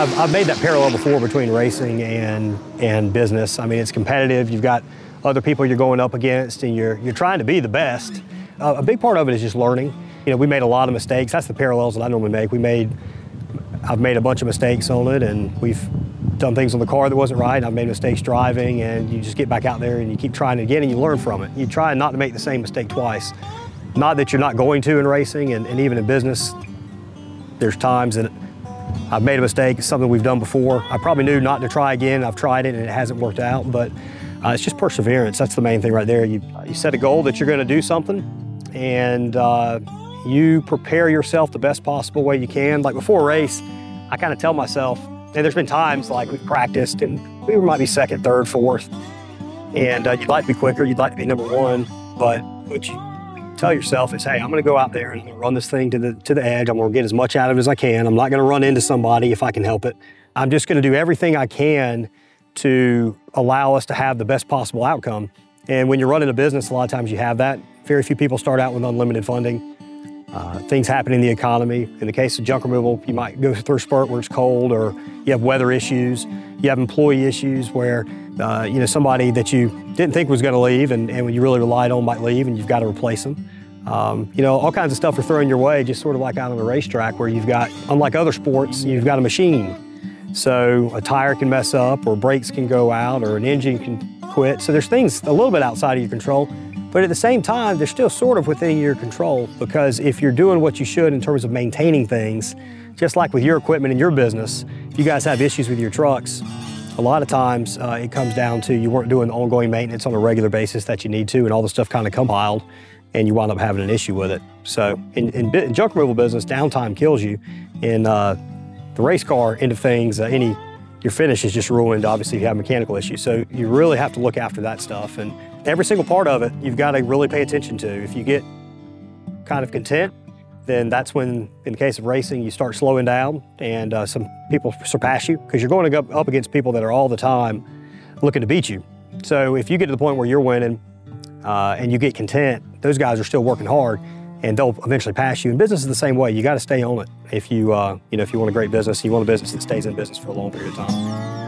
I've made that parallel before between racing and business. I mean, it's competitive. You've got other people you're going up against, and you're trying to be the best. A big part of it is just learning. You know, we made a lot of mistakes. That's the parallels that I normally make. I've made a bunch of mistakes on it, and we've done things on the car that wasn't right, and I've made mistakes driving, and you just get back out there and you keep trying it again and you learn from it. You try not to make the same mistake twice. Not that you're not going to in racing, and even in business, there's times that I've made a mistake. It's something we've done before. I probably knew not to try again. I've tried it and it hasn't worked out, but it's just perseverance. That's the main thing right there. You set a goal that you're going to do something, and you prepare yourself the best possible way you can. Like before a race, I kind of tell myself, and there's been times like we've practiced and we might be second, third, fourth, and you'd like to be quicker, you'd like to be number one, but what you tell yourself is, hey, I'm going to go out there and run this thing to the edge. I'm going to get as much out of it as I can. I'm not going to run into somebody if I can help it. I'm just going to do everything I can to allow us to have the best possible outcome. And when you're running a business, a lot of times you have that. Very few people start out with unlimited funding. Things happen in the economy. In the case of junk removal, you might go through a spurt where it's cold, or you have weather issues. You have employee issues where you know, somebody that you didn't think was going to leave and when you really relied on might leave, and you've got to replace them. You know, all kinds of stuff are thrown your way, just sort of like out on a racetrack where you've got, unlike other sports, you've got a machine. So a tire can mess up, or brakes can go out, or an engine can quit. So there's things a little bit outside of your control. But at the same time, they're still sort of within your control, because if you're doing what you should in terms of maintaining things, just like with your equipment in your business, if you guys have issues with your trucks, a lot of times it comes down to you weren't doing ongoing maintenance on a regular basis that you need to, and all the stuff kind of compiled, and you wind up having an issue with it. So in junk removal business, downtime kills you. In the race car end of things, your finish is just ruined, obviously, if you have mechanical issues. So you really have to look after that stuff. And every single part of it, you've got to really pay attention to. If you get kind of content, then that's when, in the case of racing, you start slowing down, and some people surpass you, because you're going up against people that are all the time looking to beat you. So if you get to the point where you're winning and you get content, those guys are still working hard, and they'll eventually pass you. And business is the same way. You got to stay on it. If you want a great business, you want a business that stays in business for a long period of time.